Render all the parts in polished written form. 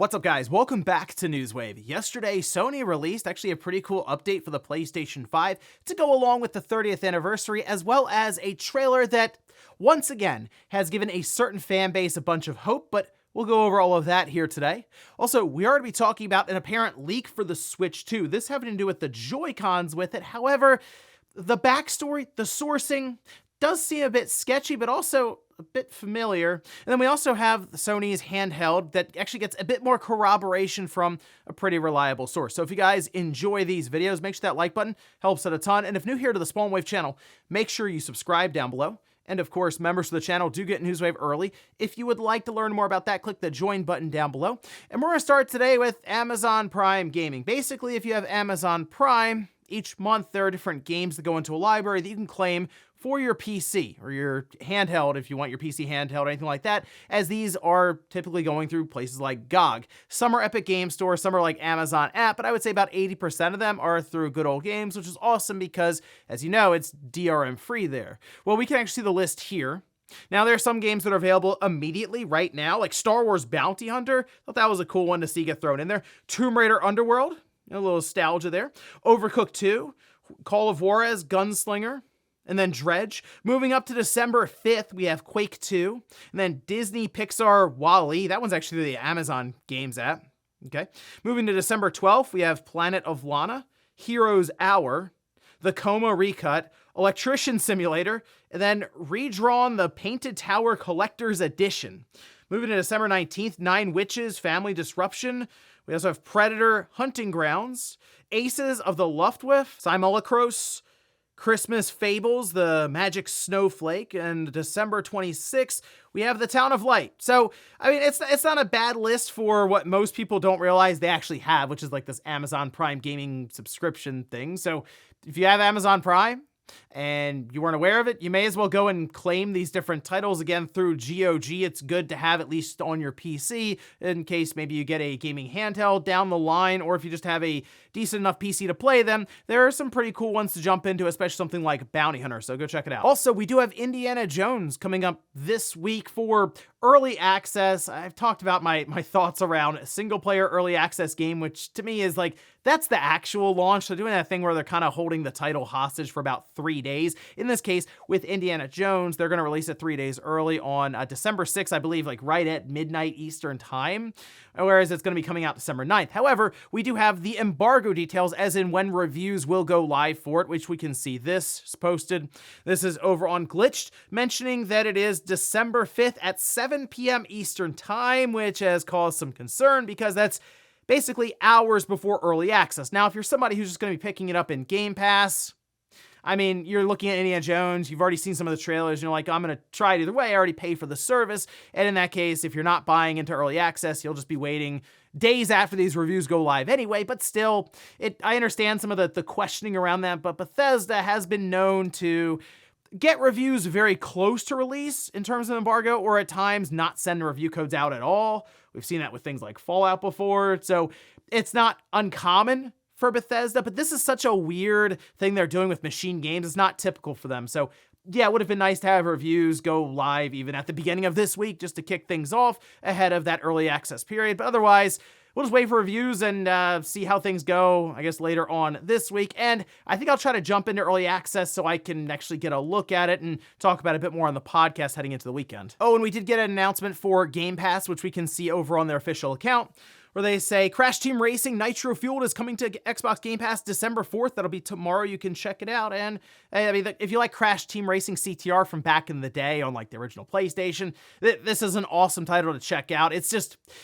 What's up, guys? Welcome back to Newswave. Yesterday, Sony released actually a pretty cool update for the PlayStation 5 to go along with the 30th anniversary, as well as a trailer that, once again, has given a certain fan base a bunch of hope, but we'll go over all of that here today. Also, we are going to be talking about an apparent leak for the Switch 2. This having to do with the Joy-Cons with it. However, the backstory, the sourcing, does seem a bit sketchy, but also a bit familiar. And then we also have Sony's Handheld that actually gets a bit more corroboration from a pretty reliable source. So if you guys enjoy these videos, make sure that like button helps out a ton. And if new here to the Spawn Wave channel, make sure you subscribe down below. And of course, members of the channel do get Newswave early. If you would like to learn more about that, click the join button down below. And we're going to start today with Amazon Prime Gaming. Basically, if you have Amazon Prime, each month there are different games that go into a library that you can claim for your PC or your handheld if you want your PC handheld or anything like that, as these are typically going through places like GOG. Some are Epic Game Store, some are like Amazon app, but I would say about 80% of them are through Good Old Games, which is awesome because, as you know, it's DRM free there. Well, we can actually see the list here. Now, there are some games that are available immediately right now, like Star Wars Bounty Hunter. Thought that was a cool one to see get thrown in there. Tomb Raider Underworld, a little nostalgia there. Overcooked 2, Call of Juarez Gunslinger, and then Dredge. Moving up to December 5th, we have Quake 2, and then Disney Pixar WALL-E. That one's actually the Amazon Games app. Okay. Moving to December 12th, we have Planet of Lana, Heroes Hour, The Coma Recut, Electrician Simulator, and then Redrawn the Painted Tower Collector's Edition. Moving to December 19th, Nine Witches Family Disruption. We also have Predator Hunting Grounds, Aces of the Luftwaffe, Simulacros, Christmas Fables, The Magic Snowflake, and December 26th, we have The Town of Light. So, I mean, it's not a bad list for what most people don't realize they actually have, which is like this Amazon Prime gaming subscription thing. So, if you have Amazon Prime and you weren't aware of it, you may as well go and claim these different titles again through GOG. It's good to have at least on your PC in case maybe you get a gaming handheld down the line, or if you just have a decent enough PC to play them. There are some pretty cool ones to jump into, especially something like Bounty Hunter, so go check it out. Also, we do have Indiana Jones coming up this week for early access. I've talked about my thoughts around a single-player early access game, which to me is like, that's the actual launch. So doing that thing where they're kind of holding the title hostage for about 3 days. In this case, with Indiana Jones, they're going to release it 3 days early on December 6th, I believe, like right at midnight Eastern time, whereas it's going to be coming out December 9th. However, we do have the embargo details, as in when reviews will go live for it, which we can see this is posted. This is over on Glitched, mentioning that it is December 5th at 7 p.m. Eastern time, which has caused some concern because that's basically hours before early access. Now, if you're somebody who's just going to be picking it up in Game Pass, I mean, you're looking at Indiana Jones, you've already seen some of the trailers, and you're like, I'm going to try it either way, I already pay for the service, and in that case, if you're not buying into early access, you'll just be waiting days after these reviews go live anyway, but still, I understand some of the questioning around that, but Bethesda has been known to get reviews very close to release in terms of embargo, or at times not send review codes out at all. We've seen that with things like Fallout before, so it's not uncommon for Bethesda, but this is such a weird thing they're doing with machine games. It's not typical for them. So yeah, it would have been nice to have reviews go live even at the beginning of this week just to kick things off ahead of that early access period. But otherwise, we'll just wait for reviews and see how things go, I guess, later on this week. And I think I'll try to jump into early access so I can actually get a look at it and talk about it a bit more on the podcast heading into the weekend. Oh, and we did get an announcement for Game Pass, which we can see over on their official account, where they say Crash Team Racing Nitro Fueled is coming to Xbox Game Pass December 4th. That'll be tomorrow. You can check it out. And I mean, if you like Crash Team Racing CTR from back in the day on like the original PlayStation, this is an awesome title to check out. It's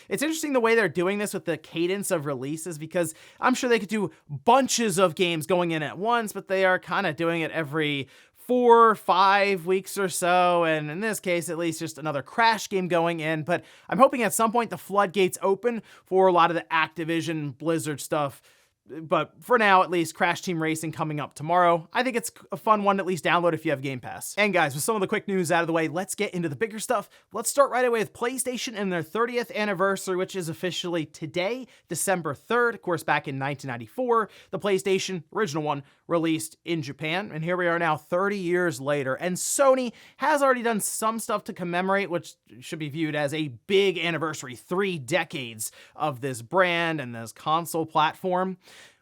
interesting the way they're doing this with the cadence of releases, because I'm sure they could do bunches of games going in at once, but they are kind of doing it every 4 or 5 weeks or so, and in this case, at least just another Crash game going in. But I'm hoping at some point the floodgates open for a lot of the Activision Blizzard stuff But for now, at least, Crash Team Racing coming up tomorrow. I think it's a fun one to at least download if you have Game Pass. And guys, with some of the quick news out of the way, let's get into the bigger stuff. Let's start right away with PlayStation and their 30th anniversary, which is officially today, December 3rd. Of course, back in 1994, the PlayStation, original one, released in Japan. And here we are now 30 years later. And Sony has already done some stuff to commemorate, which should be viewed as a big anniversary, 3 decades of this brand and this console platform.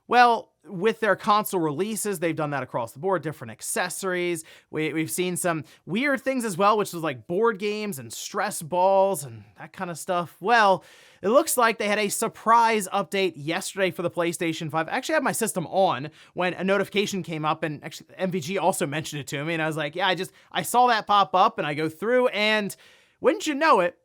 Well, with their console releases, they've done that across the board, different accessories. We've seen some weird things as well, which was like board games and stress balls and that kind of stuff. Well, it looks like they had a surprise update yesterday for the PlayStation 5. I actually had my system on when a notification came up, and actually MVG also mentioned it to me, and I was like, yeah, I saw that pop up, and I go through, and wouldn't you know it,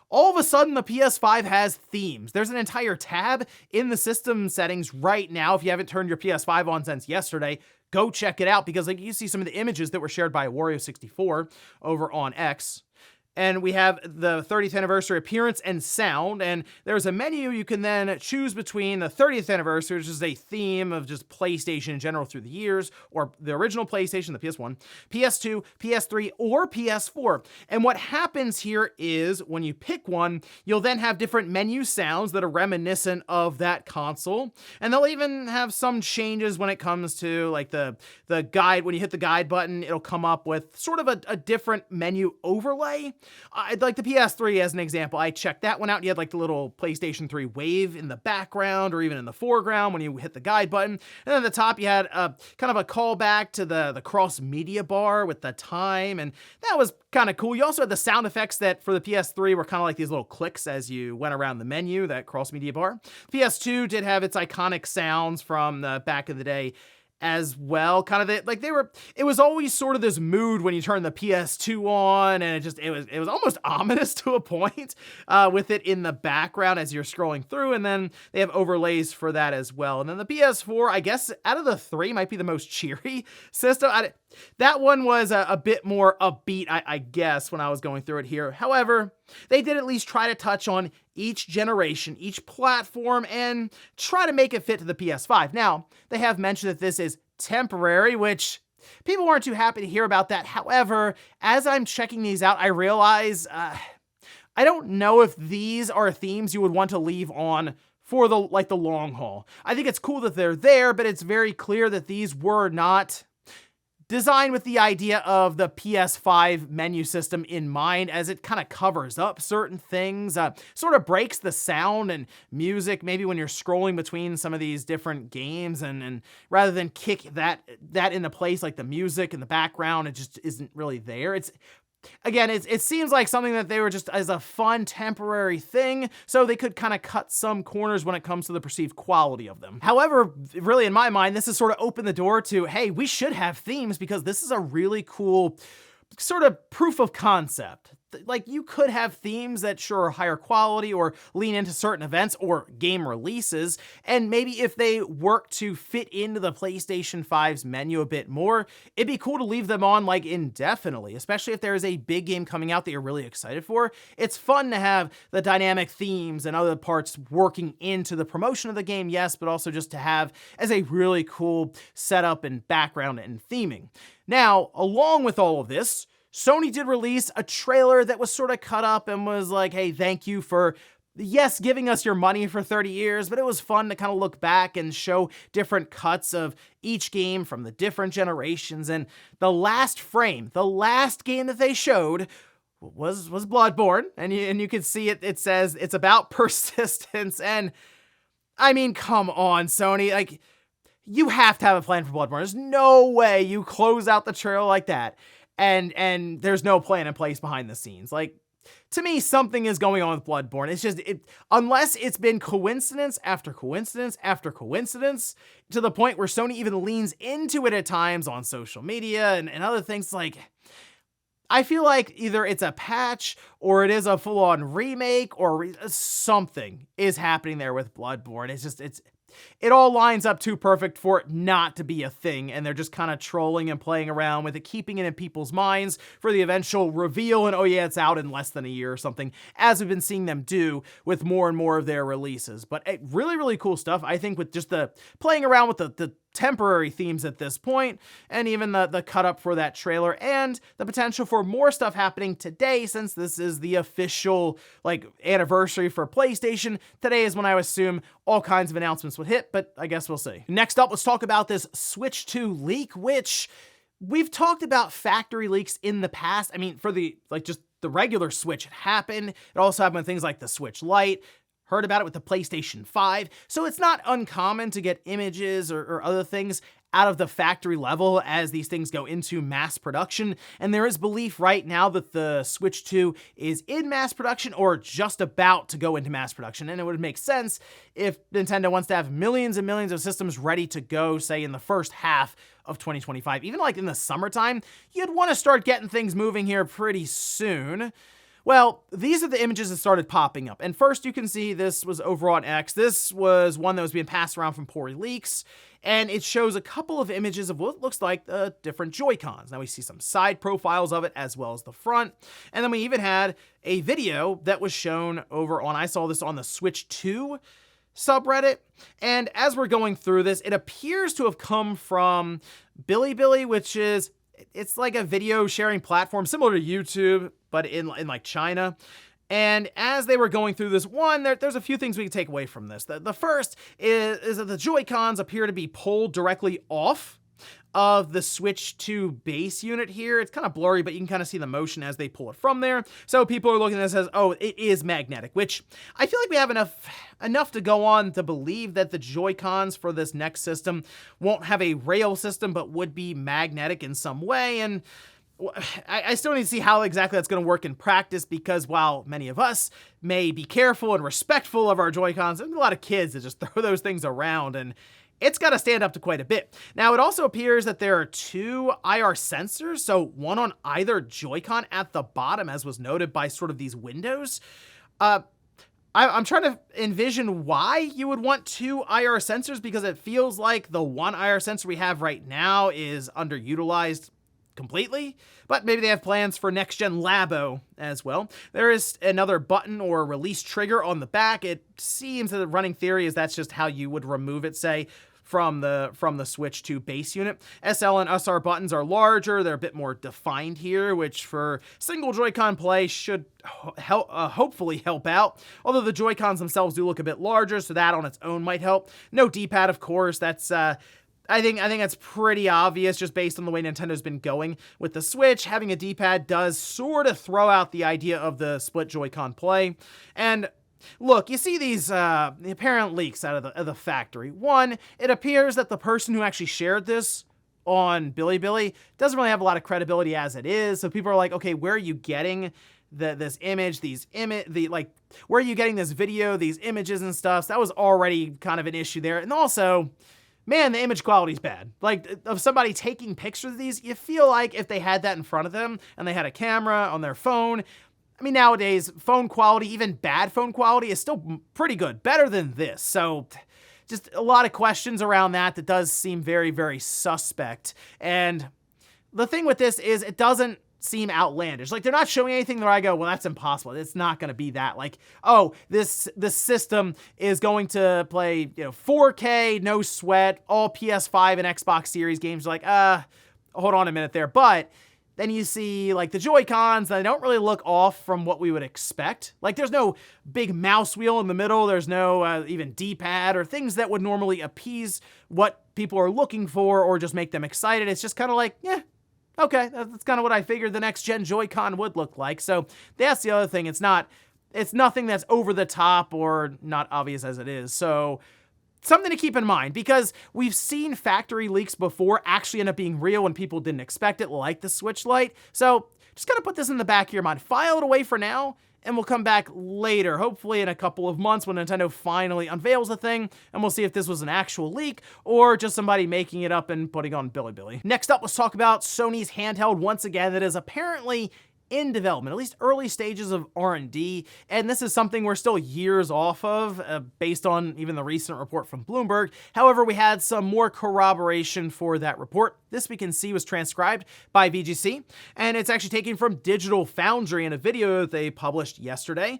all of a sudden, the PS5 has themes. There's an entire tab in the system settings right now. If you haven't turned your PS5 on since yesterday, go check it out, because like you see some of the images that were shared by Wario64 over on X. And we have the 30th anniversary appearance and sound, and there's a menu you can then choose between the 30th anniversary, which is a theme of just PlayStation in general through the years, or the original PlayStation, the PS1, PS2, PS3, or PS4. And what happens here is when you pick one, you'll then have different menu sounds that are reminiscent of that console. And they'll even have some changes when it comes to like the guide. When you hit the guide button, it'll come up with sort of a different menu overlay. I'd like the PS3 as an example. I checked that one out. You had like the little PlayStation 3 wave in the background or even in the foreground when you hit the guide button. And then at the top, you had a kind of a callback to the cross media bar with the time. And that was kind of cool. You also had the sound effects that for the PS3 were kind of like these little clicks as you went around the menu, that cross media bar. PS2 did have its iconic sounds from the back of the day as well. Kind of it was always sort of this mood when you turn the PS2 on, and it was almost ominous to a point with it in the background as you're scrolling through. And then they have overlays for that as well. And then the PS4, I guess out of the 3, might be the most cheery system. That one was a bit more upbeat, I guess, when I was going through it here. However, they did at least try to touch on each generation, each platform, and try to make it fit to the PS5. Now, they have mentioned that this is temporary, which people weren't too happy to hear about that. However, as I'm checking these out, I realize I don't know if these are themes you would want to leave on for the long haul. I think it's cool that they're there, but it's very clear that these were not designed with the idea of the PS5 menu system in mind, as it kind of covers up certain things, sort of breaks the sound and music maybe when you're scrolling between some of these different games, and rather than kick that into place, like the music in the background, it just isn't really there. It seems like something that they were just as a fun temporary thing, so they could kind of cut some corners when it comes to the perceived quality of them. However, really in my mind, this has sort of opened the door to, hey, we should have themes, because this is a really cool sort of proof of concept. Like, you could have themes that sure are higher quality or lean into certain events or game releases, and maybe if they work to fit into the PlayStation 5's menu a bit more, it'd be cool to leave them on like indefinitely, especially if there is a big game coming out that you're really excited for. It's fun to have the dynamic themes and other parts working into the promotion of the game, yes, but also just to have as a really cool setup and background and theming. Now, along with all of this, Sony did release a trailer that was sort of cut up and was like, hey, thank you for, yes, giving us your money for 30 years, but it was fun to kind of look back and show different cuts of each game from the different generations. And the last frame, the last game that they showed was Bloodborne, and you can see it says it's about persistence. And I mean, come on, Sony, like, you have to have a plan for Bloodborne. There's no way you close out the trailer like that and there's no plan in place behind the scenes. Like, to me, something is going on with Bloodborne. It's just, unless it's been coincidence after coincidence after coincidence, to the point where Sony even leans into it at times on social media and other things, like, I feel like either it's a patch or it is a full-on remake or something is happening there with Bloodborne. it all lines up too perfect for it not to be a thing, and they're just kind of trolling and playing around with it, keeping it in people's minds for the eventual reveal, and oh yeah, it's out in less than a year or something, as we've been seeing them do with more and more of their releases. But really, really cool stuff, I think, with just the playing around with the temporary themes at this point, and even the cut up for that trailer, and the potential for more stuff happening today, since this is the official like anniversary for PlayStation. Today is when I would assume all kinds of announcements would hit, but I guess we'll see. Next up, let's talk about this Switch 2 leak, which we've talked about factory leaks in the past. I mean, for the just the regular Switch, it happened. It also happened with things like the Switch Lite. Heard about it with the PlayStation 5, so it's not uncommon to get images or other things out of the factory level as these things go into mass production, and there is belief right now that the Switch 2 is in mass production or just about to go into mass production, and it would make sense if Nintendo wants to have millions and millions of systems ready to go, say, in the first half of 2025. Even like in the summertime, you'd want to start getting things moving here pretty soon. Well, these are the images that started popping up. And first you can see this was over on X. This was one that was being passed around from Pori Leaks, and it shows a couple of images of what looks like the different Joy-Cons. Now we see some side profiles of it as well as the front. And then we even had a video that was shown over on, I saw this on the Switch 2 subreddit. And as we're going through this, it appears to have come from Bilibili, which is, it's like a video sharing platform similar to YouTube, but in like China. And as they were going through this one, there's a few things we can take away from this. The first is that the Joy-Cons appear to be pulled directly off of the Switch 2 base unit here. It's kind of blurry, but you can kind of see the motion as they pull it from there. So people are looking at this as, oh, it is magnetic, which I feel like we have enough to go on to believe that the Joy-Cons for this next system won't have a rail system, but would be magnetic in some way. And I still need to see how exactly that's going to work in practice, because while many of us may be careful and respectful of our Joy-Cons, there's a lot of kids that just throw those things around, and it's got to stand up to quite a bit. Now, it also appears that there are two IR sensors, so one on either Joy-Con at the bottom, as was noted by sort of these windows. I'm trying to envision why you would want two IR sensors, because it feels like the one IR sensor we have right now is underutilized completely, but maybe they have plans for next-gen Labo as well. There is another button or release trigger on the back. It seems that the running theory is that's just how you would remove it, say, from the Switch 2 base unit. SL and SR buttons are larger. They're a bit more defined here, which for single Joy-Con play should hopefully help out. Although the Joy-Cons themselves do look a bit larger, so that on its own might help. No D-pad, of course. That's I think that's pretty obvious just based on the way Nintendo's been going with the Switch. Having a D-pad does sort of throw out the idea of the split Joy-Con play. And look, you see these apparent leaks out of the factory. One, it appears that the person who actually shared this on Bilibili doesn't really have a lot of credibility as it is. So people are like, okay, where are you getting this image, where are you getting this video, these images and stuff? So that was already kind of an issue there. And also, man, the image quality's bad. Like, of somebody taking pictures of these, you feel like if they had that in front of them and they had a camera on their phone, I mean, nowadays, phone quality, even bad phone quality, is still pretty good. Better than this. So just a lot of questions around that does seem very, very suspect. And the thing with this is it doesn't seem outlandish. Like, they're not showing anything where I go, well, that's impossible. It's not going to be that. Like, oh, this system is going to play, 4K, no sweat, all PS5 and Xbox Series games. Like, hold on a minute there. But then you see, like, the Joy-Cons, they don't really look off from what we would expect. Like, there's no big mouse wheel in the middle. There's no even D-pad or things that would normally appease what people are looking for or just make them excited. It's just kind of like, yeah, okay, that's kind of what I figured the next-gen Joy-Con would look like. So that's the other thing. It's nothing that's over the top or not obvious as it is. So something to keep in mind, because we've seen factory leaks before actually end up being real when people didn't expect it, like the Switch Lite. So just kind of put this in the back of your mind. File it away for now, and we'll come back later, hopefully in a couple of months when Nintendo finally unveils the thing, and we'll see if this was an actual leak or just somebody making it up and putting on Bilibili. Next up, let's talk about Sony's handheld once again that is apparently in development, at least early stages of R&D, and this is something we're still years off of, based on even the recent report from Bloomberg. However, we had some more corroboration for that report. This we can see was transcribed by VGC, and it's actually taken from Digital Foundry in a video that they published yesterday.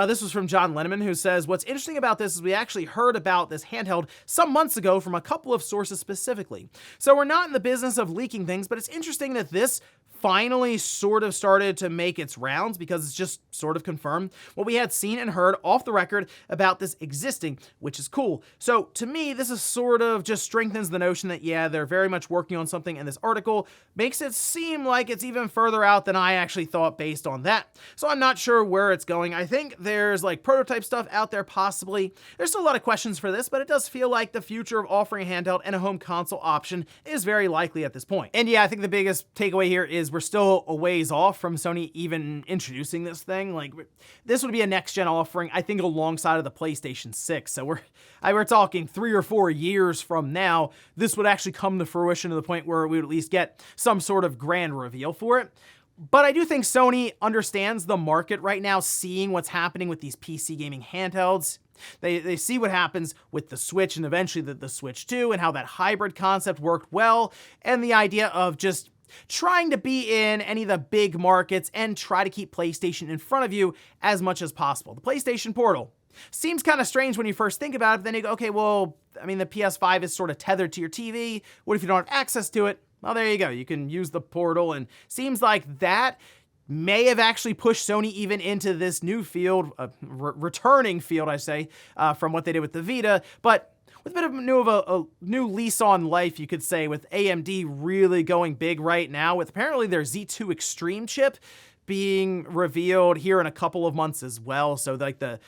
This was from John Lenneman, who says, what's interesting about this is we actually heard about this handheld some months ago from a couple of sources specifically. So we're not in the business of leaking things, but it's interesting that this finally sort of started to make its rounds because it's just sort of confirmed what we had seen and heard off the record about this existing, which is cool. So to me, this is sort of just strengthens the notion that, yeah, they're very much working on something, and this article makes it seem like it's even further out than I actually thought based on that. So I'm not sure where it's going. I think there's like prototype stuff out there possibly. There's still a lot of questions for this, but it does feel like the future of offering a handheld and a home console option is very likely at this point. And yeah, I think the biggest takeaway here is we're still a ways off from Sony even introducing this thing. Like, this would be a next-gen offering, I think, alongside of the PlayStation 6. So we're talking 3 or 4 years from now, this would actually come to fruition to the point where we would at least get some sort of grand reveal for it. But I do think Sony understands the market right now, seeing what's happening with these PC gaming handhelds. They see what happens with the Switch and eventually the Switch 2 and how that hybrid concept worked well, and the idea of just trying to be in any of the big markets and try to keep PlayStation in front of you as much as possible. The PlayStation Portal seems kind of strange when you first think about it, but then you go, okay, well, I mean, the PS5 is sort of tethered to your TV. What if you don't have access to it? Well, there you go. You can use the Portal, and seems like that may have actually pushed Sony even into this new field, returning field, I say, from what they did with the Vita, but with a bit of a new lease on life, you could say, with AMD really going big right now, with apparently their Z2 Extreme chip being revealed here in a couple of months as well. So like the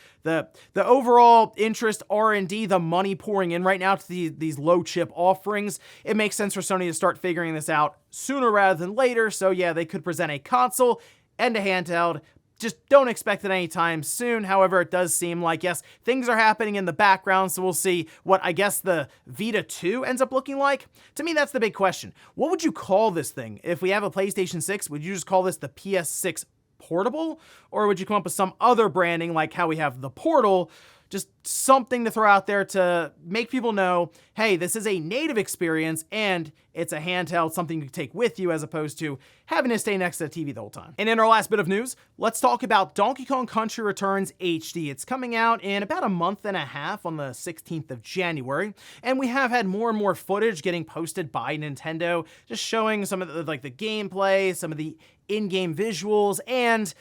overall interest, R&D, the money pouring in right now to these low chip offerings, it makes sense for Sony to start figuring this out sooner rather than later. So yeah, they could present a console and a handheld. Just don't expect it anytime soon. However, it does seem like, yes, things are happening in the background, so we'll see what I guess the Vita 2 ends up looking like. To me, that's the big question. What would you call this thing? If we have a PlayStation 6, would you just call this the PS6 Portable? Or would you come up with some other branding like how we have the Portal? Just something to throw out there to make people know, hey, this is a native experience and it's a handheld, something you can take with you as opposed to having to stay next to the TV the whole time. And in our last bit of news, let's talk about Donkey Kong Country Returns HD. It's coming out in about a month and a half on the 16th of January, and we have had more and more footage getting posted by Nintendo, just showing some of the gameplay, some of the in-game visuals, and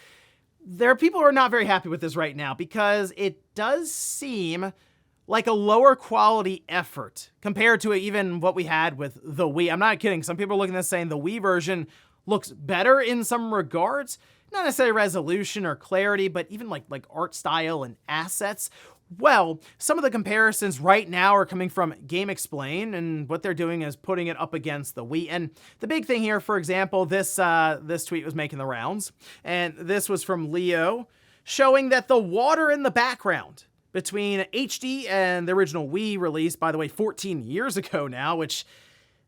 there are people who are not very happy with this right now because it does seem like a lower quality effort compared to even what we had with the Wii. I'm not kidding. Some people are looking at this saying the Wii version looks better in some regards. Not necessarily resolution or clarity, but even like art style and assets. Well, some of the comparisons right now are coming from Game Explain, and what they're doing is putting it up against the Wii. And the big thing here, for example, this tweet was making the rounds, and this was from Leo, showing that the water in the background between HD and the original Wii release, by the way, 14 years ago now, which,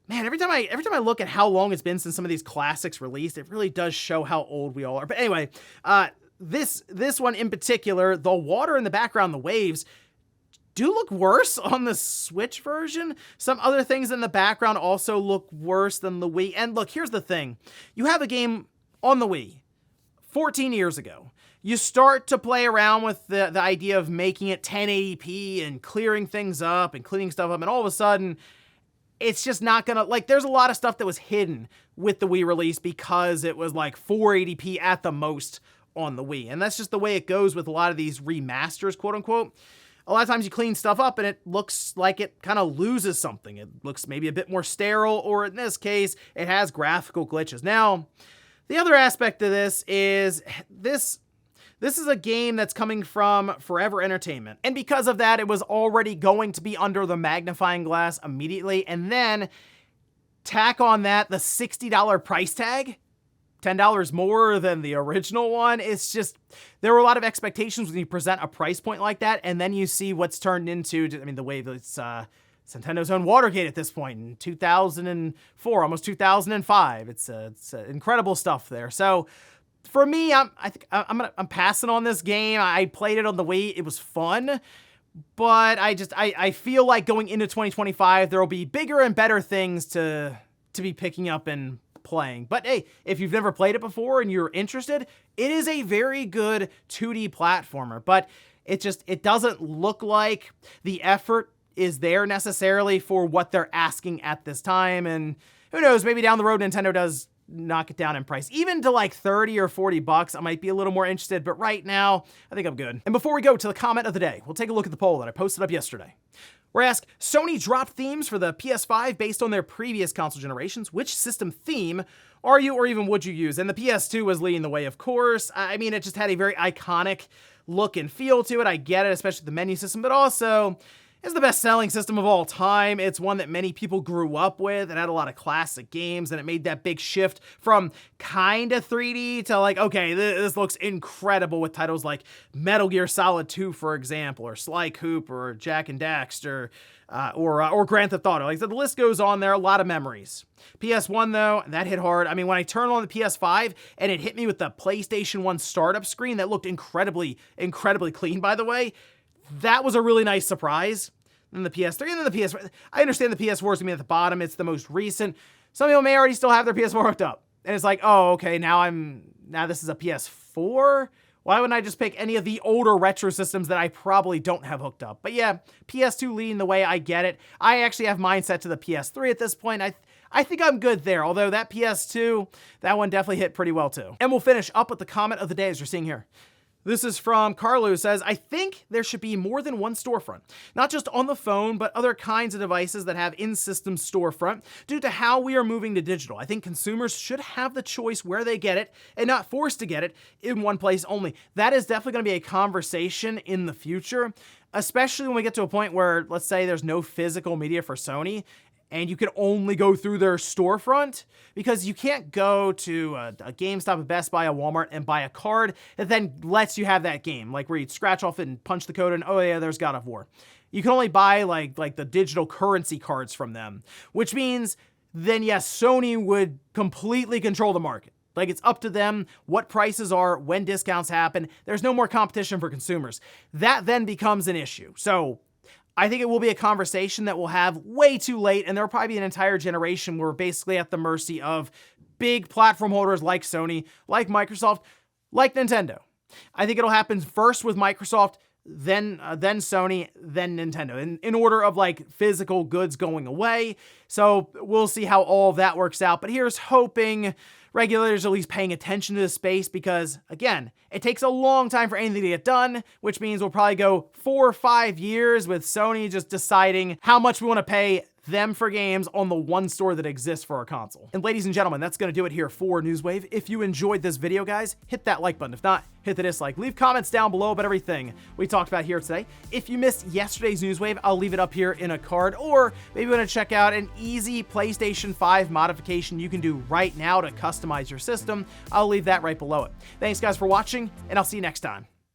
man, every time I look at how long it's been since some of these classics released, it really does show how old we all are. But anyway, this one in particular, the water in the background, the waves, do look worse on the Switch version. Some other things in the background also look worse than the Wii. And look, here's the thing. You have a game on the Wii 14 years ago. You start to play around with the idea of making it 1080p and clearing things up and cleaning stuff up, and all of a sudden, it's just not gonna, like, there's a lot of stuff that was hidden with the Wii release because it was like 480p at the most on the Wii. And that's just the way it goes with a lot of these remasters, quote unquote. A lot of times you clean stuff up and it looks like it kind of loses something. It looks maybe a bit more sterile, or in this case, it has graphical glitches. Now, the other aspect of this is this is a game that's coming from Forever Entertainment. And because of that, it was already going to be under the magnifying glass immediately. And then tack on that the $60 price tag, $10 more than the original one. It's just, there were a lot of expectations when you present a price point like that, and then you see what's turned into, I mean, the way that it's Nintendo's own Watergate at this point in 2004, almost 2005. It's incredible stuff there. So for me, I think I'm passing on this game. I played it on the Wii. It was fun. But I feel like going into 2025, there will be bigger and better things to be picking up and playing. But hey, if you've never played it before and you're interested, it is a very good 2D platformer, but it doesn't look like the effort is there necessarily for what they're asking at this time. And who knows, maybe down the road, Nintendo does knock it down in price. Even to like 30 or 40 bucks, I might be a little more interested, but right now, I think I'm good. And before we go to the comment of the day, we'll take a look at the poll that I posted up yesterday. We're asked, Sony dropped themes for the PS5 based on their previous console generations. Which system theme are you or even would you use? And the PS2 was leading the way, of course. I mean, it just had a very iconic look and feel to it. I get it, especially the menu system, but also it's the best-selling system of all time. It's one that many people grew up with. It had a lot of classic games, and it made that big shift from kind of 3D to like, okay, this looks incredible with titles like Metal Gear Solid 2, for example, or Sly Cooper, or Jak and Daxter, or Grand Theft Auto. Like I said, the list goes on there, a lot of memories. PS1, though, that hit hard. I mean, when I turned on the PS5 and it hit me with the PlayStation 1 startup screen that looked incredibly, incredibly clean, by the way, that was a really nice surprise. Then the PS3, and then the PS4. I understand the PS4 is going to be at the bottom. It's the most recent. Some people may already still have their PS4 hooked up. And it's like, oh, okay, now this is a PS4? Why wouldn't I just pick any of the older retro systems that I probably don't have hooked up? But yeah, PS2 leading the way, I get it. I actually have mine set to the PS3 at this point. I think I'm good there, although that PS2, that one definitely hit pretty well too. And we'll finish up with the comment of the day as you're seeing here. This is from Carlo, who says, I think there should be more than one storefront, not just on the phone, but other kinds of devices that have in-system storefront due to how we are moving to digital. I think consumers should have the choice where they get it and not forced to get it in one place only. That is definitely going to be a conversation in the future, especially when we get to a point where, let's say there's no physical media for Sony, and you can only go through their storefront, because you can't go to a GameStop, a Best Buy, a Walmart, and buy a card that then lets you have that game, like where you scratch off it and punch the code and, oh yeah, there's God of War. You can only buy like the digital currency cards from them, which means then yes, Sony would completely control the market. Like, it's up to them what prices are, when discounts happen. There's no more competition for consumers. That then becomes an issue. So I think it will be a conversation that we'll have way too late, and there'll probably be an entire generation where we're basically at the mercy of big platform holders like Sony, like Microsoft, like Nintendo. I think it'll happen first with Microsoft, then Sony, then Nintendo, in order of like physical goods going away. So we'll see how all of that works out. But here's hoping regulators are at least paying attention to this space, because again, it takes a long time for anything to get done, which means we'll probably go 4 or 5 years with Sony just deciding how much we want to pay them for games on the one store that exists for our console. And ladies and gentlemen, that's going to do it here for Newswave. If you enjoyed this video, guys, hit that like button. If not, hit the dislike. Leave comments down below about everything we talked about here today. If you missed yesterday's Newswave, I'll leave it up here in a card, or maybe you want to check out an easy PlayStation 5 modification you can do right now to customize your system. I'll leave that right below it. Thanks guys for watching, and I'll see you next time.